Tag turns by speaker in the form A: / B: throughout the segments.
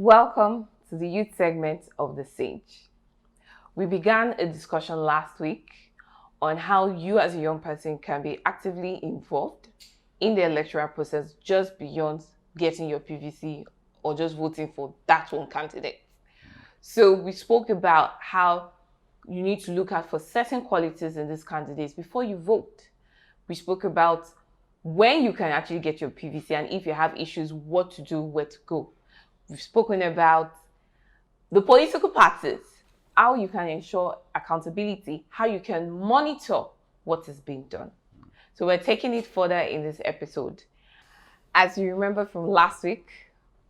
A: Welcome to the youth segment of The Sage. We began a discussion last week on how you as a young person can be actively involved in the electoral process just beyond getting your PVC or just voting for that one candidate. So we spoke about how you need to look out for certain qualities in these candidates before you vote. We spoke about when you can actually get your PVC and if you have issues, what to do, where to go. We've spoken about the political parties, how you can ensure accountability, how you can monitor what is being done. So we're taking it further in this episode. As you remember from last week,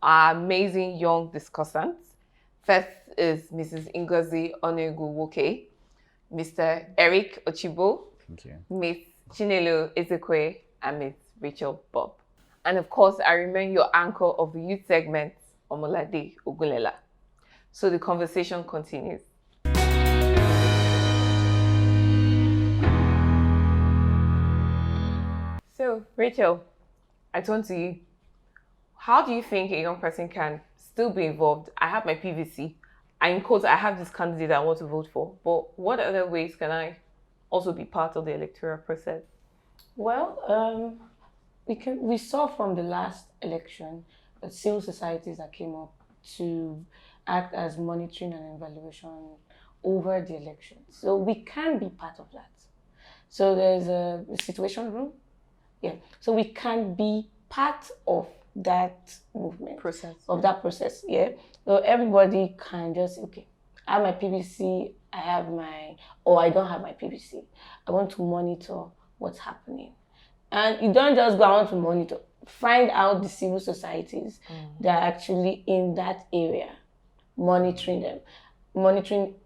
A: our amazing young discussants. First is Mrs. Ngozi Onegwu-Woke, Mr. Eric Ochibo,
B: Thank you.
A: Ms. Chinelo Ezekwe, and Ms. Rachel Bob. And of course, I remain your anchor of the youth segment, Omolade Ogunlela. So the conversation continues. So, Rachel, I turn to you. How do you think a young person can still be involved? I have my PVC. I have this candidate I want to vote for. But what other ways can I also be part of the electoral process?
C: Well, we saw from the last election that civil societies that came up to act as monitoring and evaluation over the election. So we can be part of that. So there's a situation room. Yeah. So we can be part of that movement. That process. Yeah. So everybody can just, okay, I have my PVC, or I don't have my PVC. I want to monitor what's happening. And you don't just go, I want to monitor. Find out the civil societies that are actually in that area, monitoring the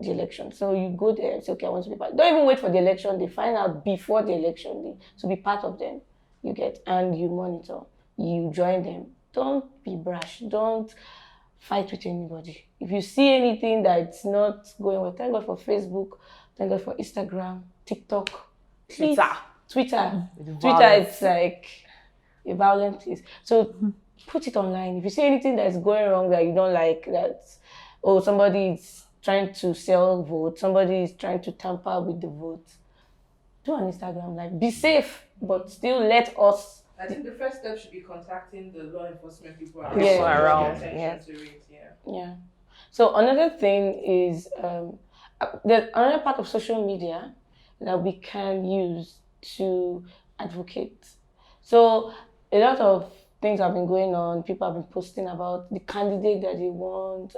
C: election. So you go there and say, okay, I want to be part. Don't even wait for the election. They find out before the election day. So be part of them. You get, and you monitor. You join them. Don't be brash. Don't fight with anybody. If you see anything that's not going well, thank God for Facebook, thank God for Instagram, TikTok, Twitter, it's like a violent place. So put it online. If you see anything that's going wrong that you don't like, somebody is trying to sell votes, somebody is trying to tamper with the vote, do on Instagram. Like, be safe, but still let us.
D: I think the first step should be contacting the law enforcement people
A: around.
C: Yeah. So another thing is there's another part of social media that we can use to advocate. So a lot of things have been going on. People have been posting about the candidate that they want.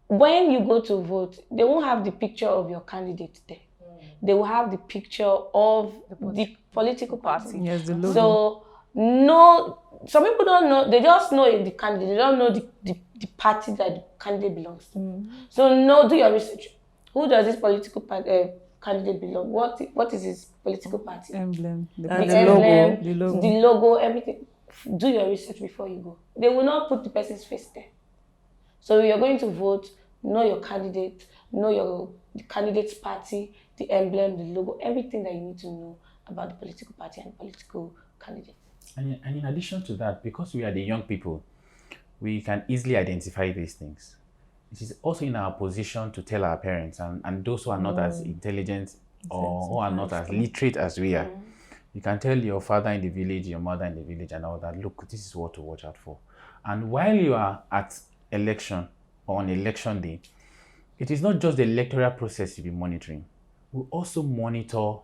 C: When you go to vote, they won't have the picture of your candidate there. They will have the picture of the political party.
B: Yes, the logo.
C: So no, some people don't know. They just know the candidate. They don't know the party that the candidate belongs to. So do your research. Who does this political candidate belong? What is his political party?
B: Emblem. The
C: logo, everything. Do your research before you go. They will not put the person's face there. So you're going to vote, know your candidate, know the candidate's party, the emblem, the logo, everything that you need to know about the political party and political candidate.
B: And in addition to that, because we are the young people, we can easily identify these things. It is also in our position to tell our parents and those who are not as intelligent or who are not as literate as we are. You can tell your father in the village, your mother in the village and all that, look, this is what to watch out for. And while you are at election or on election day, it is not just the electoral process you'll be monitoring. We also monitor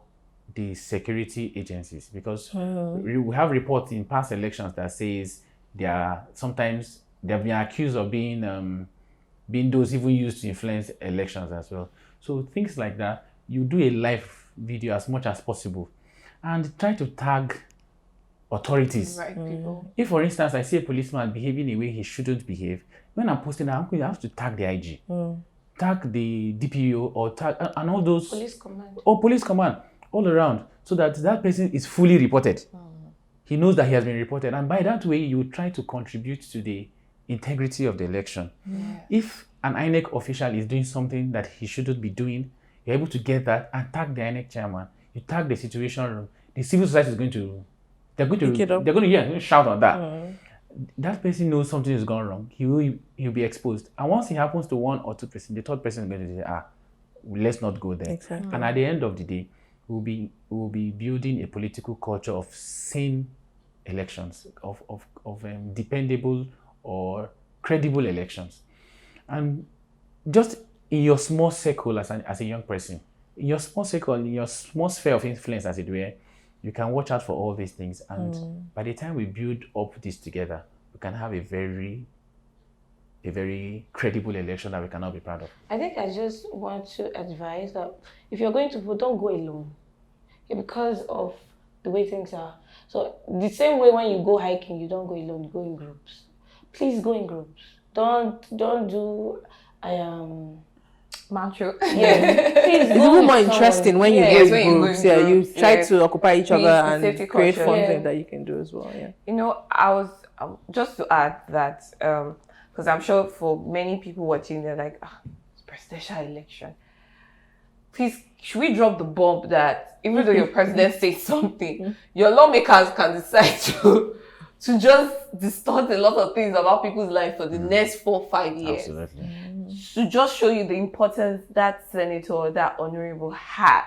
B: the security agencies because we have reports in past elections that says they have been accused of being those even used to influence elections as well. So things like that, you do a live video as much as possible and try to tag authorities.
A: Right, people.
B: If, for instance, I see a policeman behaving in a way he shouldn't behave, when I'm posting that, I'm going to have to tag the IG, tag the DPO, or tag and all those police command all around, so that that person is fully reported. He knows that he has been reported, and by that way, you try to contribute to the integrity of the election. If an INEC official is doing something that he shouldn't be doing, you're able to get that and tag the INEC chairman. You tag the situation room. The civil society is going to, they're going to shout on that. that person knows something is gone wrong. He'll be exposed. And once it happens to 1 or 2%, the third person is going to say, let's not go there.
E: Exactly.
B: And at the end of the day, we'll be building a political culture of sane elections, of dependable or credible elections. And just in your small circle as a young person, in your small circle, in your small sphere of influence, as it were, you can watch out for all these things. And by the time we build up this together, we can have a very credible election that we can all be proud of.
C: I think I just want to advise that if you're going to vote, don't go alone. Because of the way things are. So the same way when you go hiking, you don't go alone, you go in groups. Please go in groups. Don't do
A: Macho.
C: yeah. Please
E: It's
C: go
E: even
C: with
E: more
C: someone.
E: interesting when you
C: Yeah.
E: go
A: Yes,
E: in
A: when you go
E: groups.
A: in
E: Yeah, you
A: groups,
E: try
A: yeah.
E: to occupy each other
A: Create
E: and
A: safety
E: create
A: culture.
E: fun
C: Yeah.
E: things that you can do as well. Yeah.
A: You know, I was just to add that because I'm sure for many people watching, they're like, it's presidential election. Please, should we drop the bomb that even though your president says something, your lawmakers can decide to just distort a lot of things about people's life for the next 4-5 years.
B: Absolutely.
A: To just show you the importance that senator, that honorable has.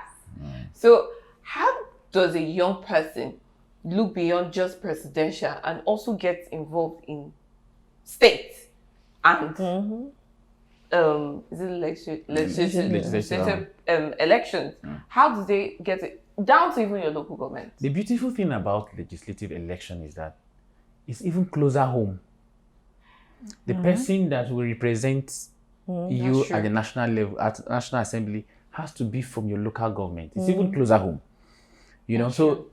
A: So how does a young person look beyond just presidential and also get involved in state and is it legislative elections? How do they get it down to even your local government?
B: The beautiful thing about legislative election is that it's even closer home. The person that will represent you
A: That's true.
B: at the national level, at National Assembly, has to be from your local government. It's even closer home. You know, so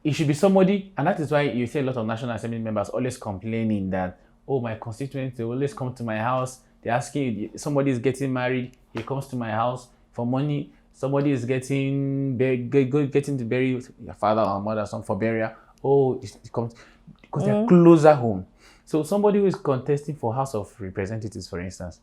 B: it should be somebody, and that is why you see a lot of National Assembly members always complaining that, oh, my constituents, they always come to my house. They're asking, somebody is getting married, he comes to my house for money. Somebody is getting to bury your father or mother, some for burial. Oh, it comes because they're closer home. So somebody who is contesting for House of Representatives, for instance,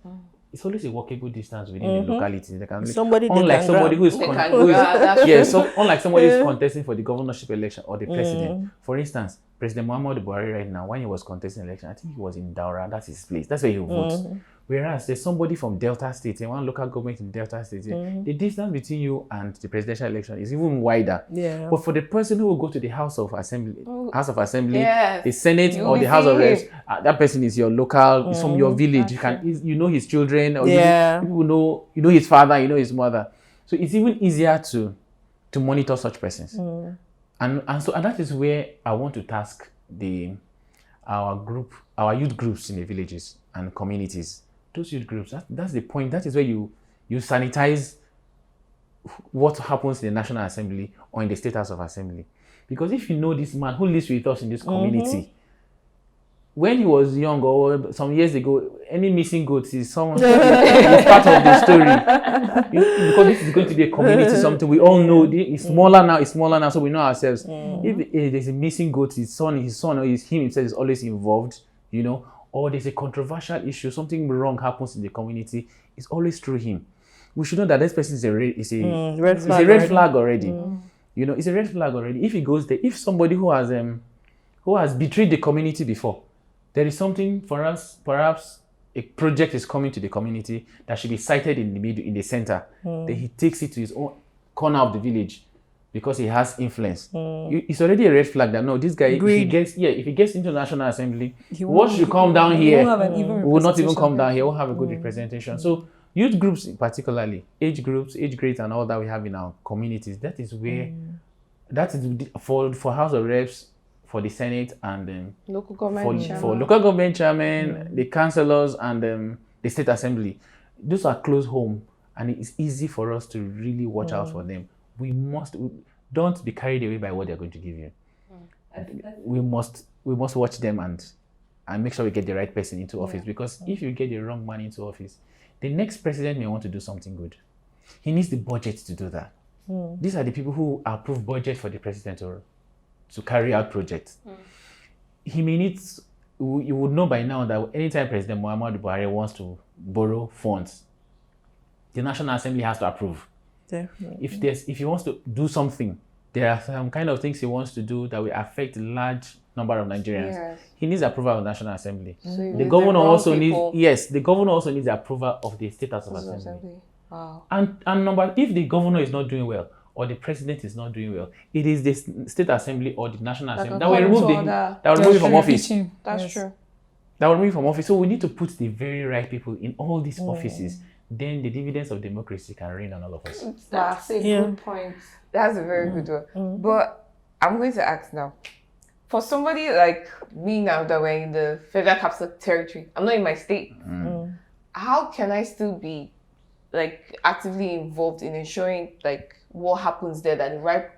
B: it's always a walkable distance within the locality. They can
E: Somebody they
B: unlike
E: can
B: somebody
E: grab.
B: who is
A: They can grab, that's true.
B: so unlike somebody who's contesting for the governorship election or the president. For instance, President Muhammadu Buhari right now, when he was contesting election, I think he was in Daura. That's his place. That's where he votes. Whereas there's somebody from Delta State, in one local government in Delta State, the distance between you and the presidential election is even wider.
E: Yeah.
B: But for the person who will go to the House of Assembly,
A: Yes.
B: the Senate,
A: You
B: or
A: will
B: the House of
A: see
B: Reps, that person is your local, is from your village. You know his children, or
E: Yeah.
B: you know his father, you know his mother. So it's even easier to monitor such persons. And that is where I want to task our youth groups in the villages and communities. Those youth groups, that's the point. That is where you sanitize what happens in the National Assembly or in the State House of Assembly. Because if you know this man who lives with us in this community, when he was young or some years ago, any missing goats is someone is part of the story. Because this is going to be a community, something we all know. It's smaller now, so we know ourselves. If there's a missing goat, his son or him himself is always involved, you know, or there's a controversial issue, something wrong happens in the community, it's always through him. We should know that this person is a red flag already. You know, it's a red flag already. If he goes there, if somebody who has betrayed the community before, there is something for us, perhaps a project is coming to the community that should be sited in the middle, in the center. Then he takes it to his own corner of the village because he has influence. It's already a red flag that no, this guy, if he gets into the National Assembly, what should come down here will not even come down here, won't have a good representation. So youth groups particularly, age grades and all that we have in our communities, that is where, that is for House of Reps, for the Senate, and
A: Local government
B: for local government chairman, the councillors, and the State Assembly. Those are close home, and it's easy for us to really watch out for them. Don't be carried away by what they're going to give you. We must watch them and make sure we get the right person into office, because if you get the wrong man into office, the next president may want to do something good. He needs the budget to do that. These are the people who approve budget for the president to carry out projects. He may need, you would know by now that anytime President Muhammadu Buhari wants to borrow funds, the National Assembly has to approve.
E: Definitely.
B: If he wants to do something there are some kind of things he wants to do that will affect a large number of Nigerians.
A: Yes.
B: He needs approval of National Assembly.
A: So you
B: The
A: use
B: governor
A: wrong
B: also
A: people.
B: the governor also needs the approval of the State House of Assembly.
A: Wow.
B: And if the governor is not doing well or the president is not doing well, it is the State Assembly or the National Assembly that will remove him from office.
A: That's true.
B: That will remove him from office. So we need to put the very right people in all these offices. Then the dividends of democracy can reign on all of us.
C: That's a good point.
A: That's a very good one. But I'm going to ask now. For somebody like me now that we're in the Federal Capital Territory, I'm not in my state. How can I still be like actively involved in ensuring like what happens there, that the right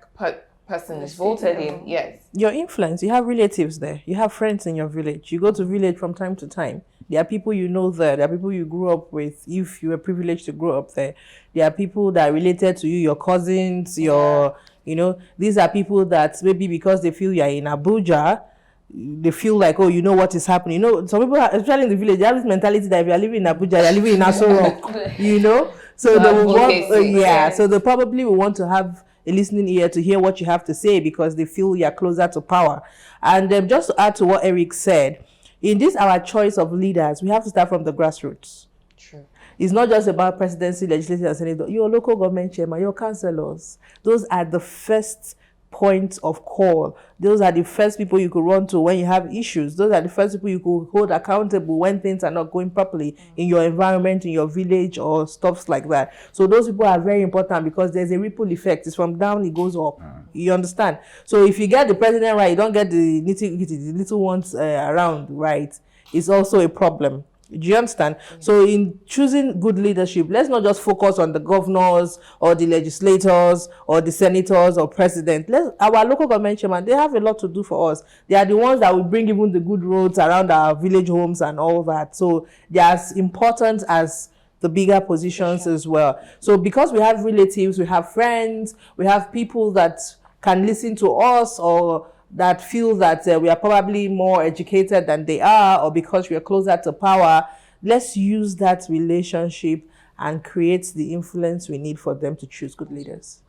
A: person is voted in? Yes.
E: Your influence, you have relatives there, you have friends in your village, you go to village from time to time. There are people you know there are people you grew up with if you were privileged to grow up there. There are people that are related to you, your cousins, these are people that maybe because they feel you're in Abuja, they feel like, oh, you know what is happening. Some people, especially in the village, they have this mentality that if you're living in Abuja, you're living in Aso Rock, So they will want, so they probably will want to have a listening ear to hear what you have to say because they feel you're closer to power. And just to add to what Eric said, in this our choice of leaders, we have to start from the grassroots.
A: True.
E: It's not just about presidency, legislature, and senate. Your local government chairman, your councillors, those are the first points of call. Those are the first people you could run to when you have issues. Those are the first people you could hold accountable when things are not going properly in your environment, in your village, or stuff like that. So those people are very important because there's a ripple effect. It's from down, it goes up. You understand? So if you get the president right, you don't get the nitty-gritty, the little ones around right, it's also a problem. Do you understand? So in choosing good leadership, let's not just focus on the governors or the legislators or the senators or president. Our local government chairman, they have a lot to do for us. They are the ones that will bring even the good roads around our village homes and all that. So they are as important as the bigger positions as well. So because we have relatives, we have friends, we have people that can listen to us or that feel that we are probably more educated than they are, or because we are closer to power, let's use that relationship and create the influence we need for them to choose good leaders.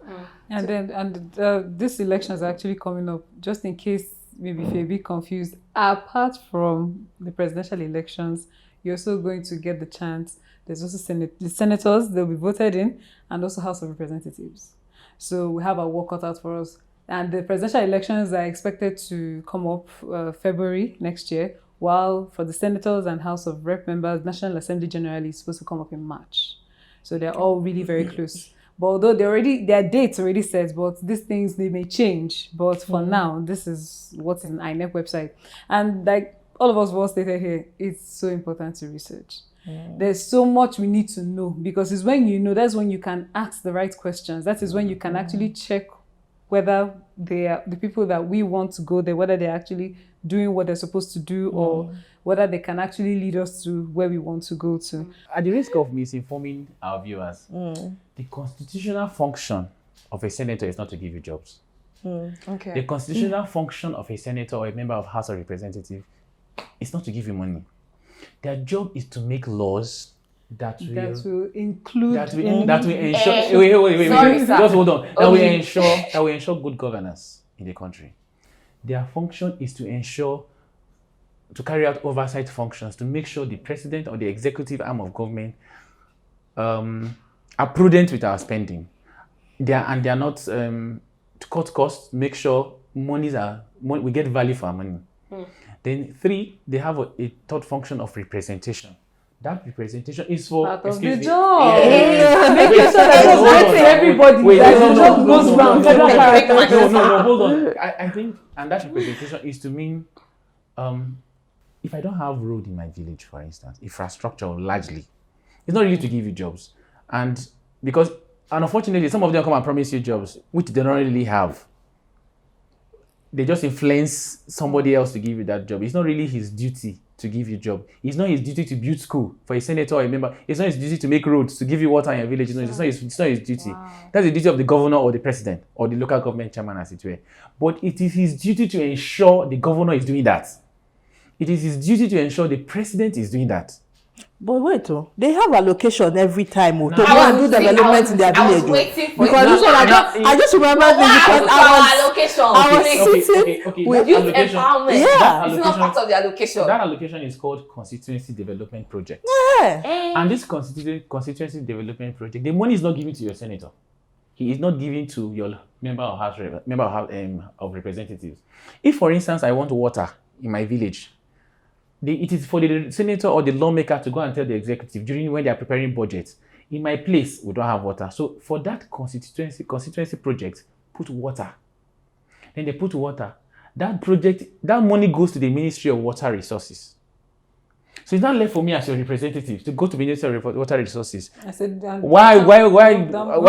F: And this election is actually coming up, just in case maybe if you're a bit confused. Apart from the presidential elections, you're also going to get the chance. There's also the senators, they'll be voted in, and also House of Representatives. So we have our work cut out for us. And the presidential elections are expected to come up February next year, while for the senators and House of Rep members, National Assembly generally is supposed to come up in March. So they're all really very close. But although their dates already set, but these things, they may change. But for now, this is what's in INEC website. And like all of us were stated here, it's so important to research. There's so much we need to know, because it's when you know, that's when you can ask the right questions. That is when you can actually check whether they are the people that we want to go there, whether they're actually doing what they're supposed to do, or whether they can actually lead us to where we want to go to.
B: At the risk of misinforming our viewers, the constitutional function of a senator is not to give you jobs.
A: Okay.
B: The constitutional function of a senator or a member of House of Representatives is not to give you money. Their job is to make laws that will
F: include
B: that will ensure wait. Just hold on. That will ensure good governance in the country. Their function is to carry out oversight functions, to make sure the president or the executive arm of government are prudent with our spending. They are not to cut costs, make sure we get value for our money. Then 3, they have a third function of representation. That representation is for
F: part of the
B: excuse me.
F: job.
B: Yes.
F: Making sure that
B: Hold
F: goes
B: on.
F: to everybody.
B: Wait,
F: that
B: no,
F: the
B: no,
F: job
B: no,
F: goes
B: no,
F: round.
B: no,
F: Federal
B: no,
F: character.
B: no, hold on. I think, and that representation is to mean, if I don't have road in my village, for instance, infrastructure largely, it's not really to give you jobs. And unfortunately, some of them come and promise you jobs, which they don't really have. They just influence somebody else to give you that job. It's not really his duty to give you a job. It's not his duty to build school for a senator or a member. It's not his duty to make roads, to give you water in your village. No, it's not his duty. Wow. That's the duty of the governor or the president or the local government chairman, as it were. But it is his duty to ensure the governor is doing that. It is his duty to ensure the president is doing that.
E: But wait, they have allocation every time to go
B: Now-
E: and do development in their
A: I was
E: village.
A: waiting for
E: Because
A: it.
E: this one, I just remember
A: What
E: this
A: happened
E: because
A: to our
E: I was
A: allocation?
E: sitting
B: okay.
E: with
B: That
A: Youth
B: allocation-
A: empowerment.
E: Yeah.
A: It's not part of the allocation.
B: That allocation is called Constituency Development Project.
E: Yeah.
B: And this Constituency Development Project, the money is not given to your senator. He is not given to your member of representatives. If, for instance, I want water in my village, it is for the senator or the lawmaker to go and tell the executive during when they are preparing budgets. In my place, we don't have water. So for that constituency project, put water. Then they put water. That project, that money goes to the Ministry of Water Resources. So it's not left for me as your representative to go to the Ministry of Water Resources.
F: I said,
B: Why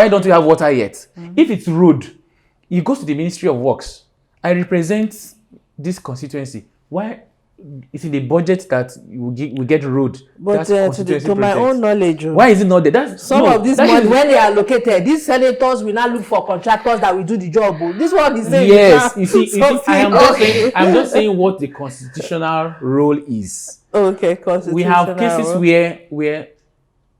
B: don't you have water yet? If it's road, it goes to the Ministry of Works. I represent this constituency. Why? It's in the budget that we get road.
E: But
B: That's
E: to my own knowledge,
B: why is it not there? That's
E: some
B: no,
E: of these
B: that
E: money,
B: is-
E: when they are allocated, these senators will not look for contractors that will do the job. This one is saying
B: Yes,
E: it's
B: you see, I'm just saying what the constitutional role is.
E: Okay, constitutional.
B: We have cases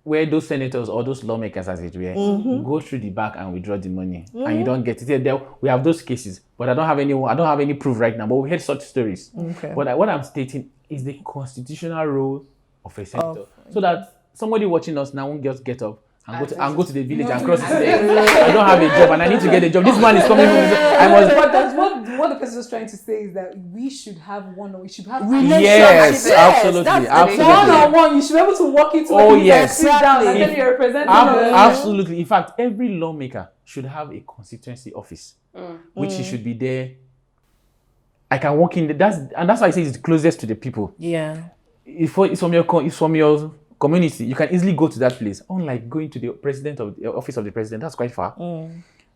B: where those senators or those lawmakers, as it were, go through the back and withdraw the money, and you don't get it. We have those cases, but I don't have any proof right now. But we heard such stories.
E: Okay.
B: But what I'm stating is the constitutional role of a senator, so that somebody watching us now won't just get up and go to the village and cross the street. I don't have a job and I need to get a job. This man is coming.
F: But that's what the person is trying to say is that we should have we should have
B: Yes, absolutely,
E: That's the
B: absolutely.
F: one-on-one. You should be able to walk into
B: Oh,
F: a meeting and
B: yes.
F: sit down and
E: Exactly.
F: then you're representing
B: Absolutely. In fact, every lawmaker should have a constituency office, which he should be there. I can walk in. That's why I say it's closest to the people.
E: Yeah.
B: It's from your community. You can easily go to that place. Unlike going to the office of the president, that's quite far.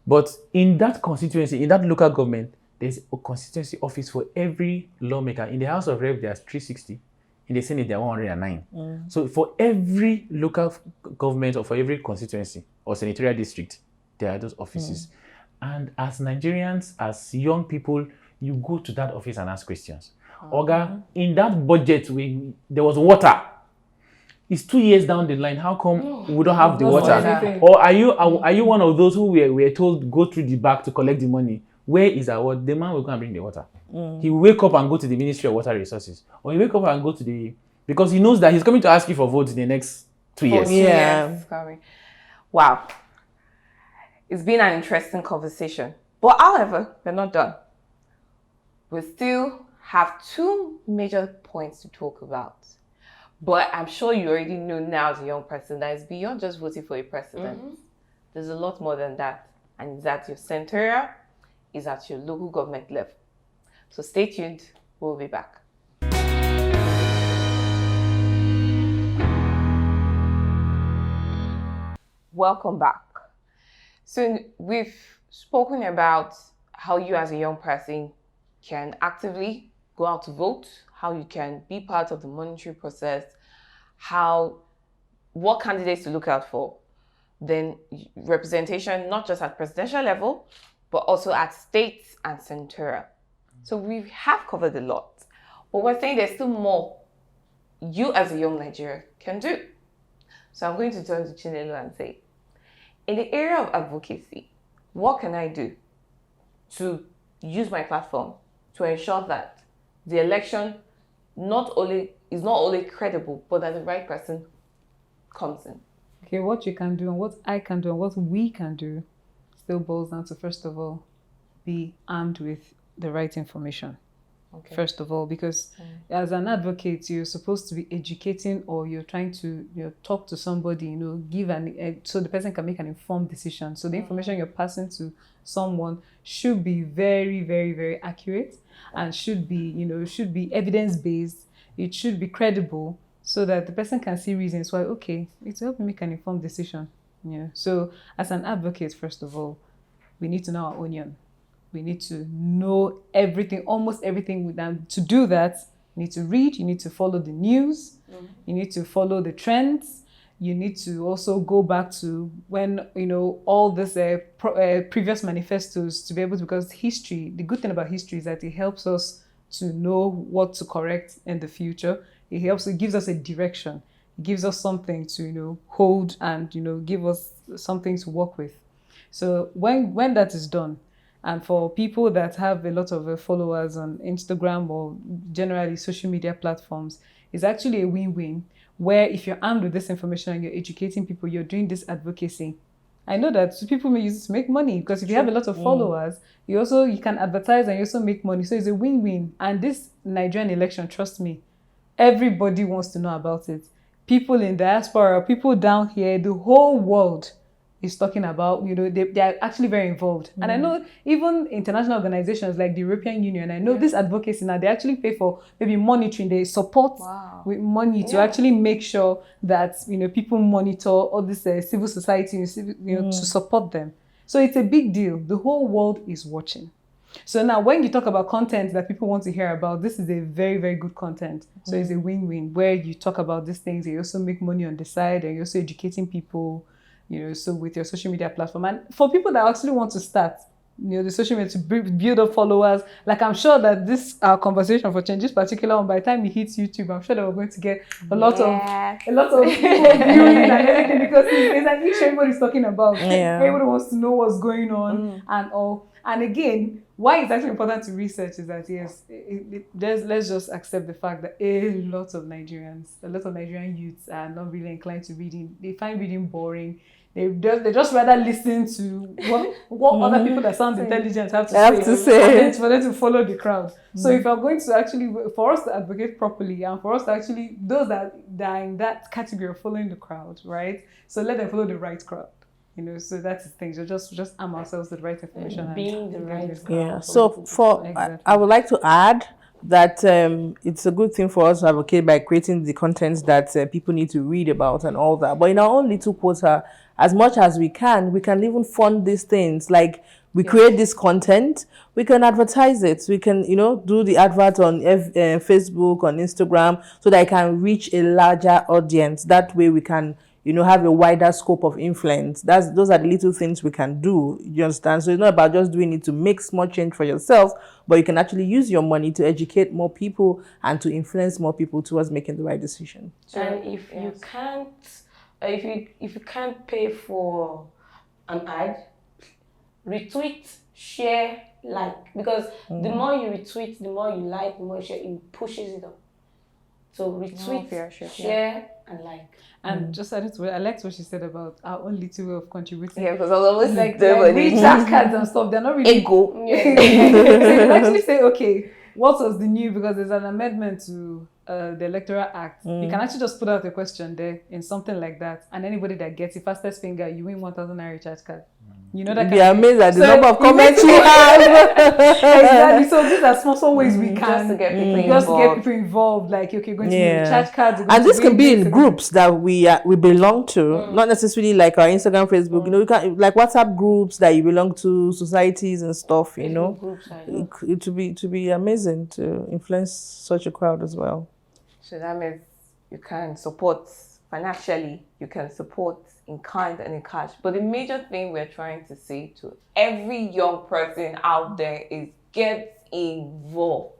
B: But in that constituency, in that local government, there's a constituency office for every lawmaker. In the House of Rep, there's 360. In the Senate, there are 109. So for every local government or for every constituency or senatorial district, there are those offices. And as Nigerians, as young people, you go to that office and ask questions. Oga, in that budget, there was water. It's 2 years down the line. How come we don't have the
F: That's
B: water?
F: anything.
B: Or are you one of those who were told go through the back to collect the money? Where is our water? The man will go and bring the water. He will wake up and go to the Ministry of Water Resources, or he wake up and go to because he knows that he's coming to ask you for votes in the next 2 years.
E: Yeah.
A: Yes, coming. Wow. It's been an interesting conversation. But however, we're not done. We still have two major points to talk about. But I'm sure you already know now as a young person that it's beyond just voting for a president. There's a lot more than that. And it's at your senatorial, it's at your local government level. So stay tuned. We'll be back. Welcome back. So we've spoken about how you as a young person can actively go out to vote, how you can be part of the monitoring process, what candidates to look out for, then representation not just at presidential level, but also at state and senatorial. So we have covered a lot, but we're saying there's still more you as a young Nigerian can do. So I'm going to turn to Chinelo and say, in the area of advocacy, what can I do to use my platform to ensure that the election is not only credible, but that the right person comes in?
F: Okay, what you can do and what I can do and what we can do still boils down to, first of all, be armed with the right information.
A: Okay.
F: First of all, because as an advocate, you're supposed to be educating, or you're trying to talk to somebody, give so the person can make an informed decision. So the information you're passing to someone should be very, very, very accurate, and should be evidence-based. It should be credible, so that the person can see reasons why, okay, it's help me make an informed decision. So as an advocate, first of all, we need to know our onion. We need to know everything, almost everything. To do that, you need to read, you need to follow the news, you need to follow the trends, you need to also go back to when, all this previous manifestos to be able to, because history, the good thing about history is that it helps us to know what to correct in the future. It gives us a direction. It gives us something to, hold and, give us something to work with. So when that is done, and for people that have a lot of followers on Instagram or generally social media platforms, it's actually a win-win, where if you're armed with this information and you're educating people, you're doing this advocacy. I know that people may use it to make money, because if you have a lot of followers, you can advertise and you also make money. So it's a win-win. And this Nigerian election, trust me, everybody wants to know about it. People in diaspora, people down here, the whole world is talking about, they are actually very involved. And I know even international organizations like the European Union, I know this advocacy now, they actually pay for maybe monitoring, they support with money to actually make sure that, people monitor all this civil society, to support them. So it's a big deal. The whole world is watching. So now when you talk about content that people want to hear about, this is a very, very good content. So it's a win-win, where you talk about these things, you also make money on the side, and you're also educating people, so with your social media platform. And for people that actually want to start, the social media to build up followers, like I'm sure that this conversation for Change, this particular one, by the time it hits YouTube, I'm sure that we're going to get a lot of people viewing and everything, because it's an issue everybody's talking about. Everybody wants to know what's going on and all. And again, why it's actually important to research is that, yes, let's just accept the fact that a lot of Nigerian youths are not really inclined to reading. They find reading boring. They just rather listen to what other people that sound intelligent have to say. And then for them to follow the crowd. So if you're going to actually, for us to advocate properly, and for us to actually, those that are in that category of following the crowd, right? So let them follow the right crowd. So that's the thing. So just arm ourselves with the right information.
C: Being the right crowd.
E: Yeah. So I would like to add that it's a good thing for us to advocate by creating the content that people need to read about and all that. But in our own little quota, as much as we can even fund these things. Like we create this content, we can advertise it. We can, do the advert on Facebook, on Instagram, so that it can reach a larger audience. That way we can, have a wider scope of influence. Those are the little things we can do. You understand? So it's not about just doing it to make small change for yourself, but you can actually use your money to educate more people and to influence more people towards making the right decision.
C: And if you can't, if you can't pay for an ad, retweet, share, like, because the more you retweet, the more you like, the more you share, it pushes it up. So retweet, share, and like.
F: And just adding to it, I liked what she said about our own little way of contributing.
A: Yeah, because I was always
F: like recharge cards and stuff. They're not really
A: ego.
F: So you can actually say, okay, what was the new? Because there's an amendment to the Electoral Act. You can actually just put out a question there in something like that, and anybody that gets the fastest finger, you win 1,000 naira recharge card. That
E: be amazed at the number of comments we have.
F: Exactly. So these are small ways we can
A: just to get people
F: involved. Like, okay, going to recharge cards.
E: And this can be in groups that we belong to, not necessarily like our Instagram, Facebook. You can like WhatsApp groups that you belong to, societies and stuff.
C: Groups,
E: it to be amazing to influence such a crowd as well.
A: So that means you can support financially, you can support in kind and in cash. But the major thing we're trying to say to every young person out there is get involved.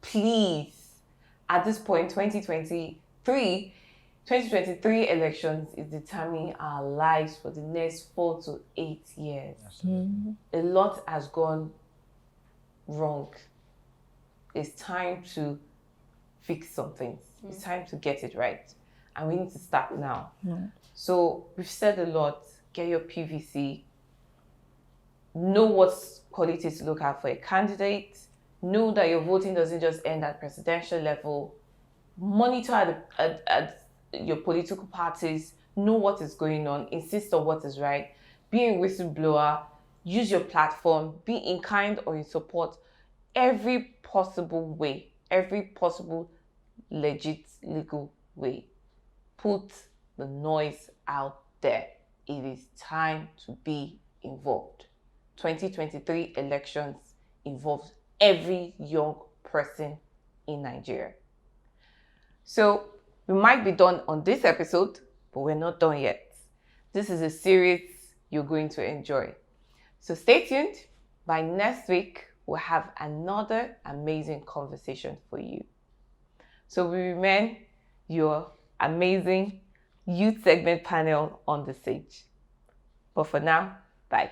A: Please. At this point, 2023 elections is determining our lives for the next 4 to 8 years. A lot has gone wrong. It's time to fix some things. It's time to get it right. And we need to start now. So we've said a lot. Get your PVC. Know what qualities to look at for a candidate. Know that your voting doesn't just end at presidential level. Monitor at your political parties. Know what is going on. Insist on what is right. Be a whistleblower. Use your platform. Be in kind or in support. Every possible way. Every possible legit legal way. Put the noise out there. It is time to be involved. 2023 elections involves every young person in Nigeria. So we might be done on this episode, but we're not done yet. This is a series you're going to enjoy. So stay tuned. By next week, we'll have another amazing conversation for you. So we remain your amazing youth segment panel on the stage. But for now, bye.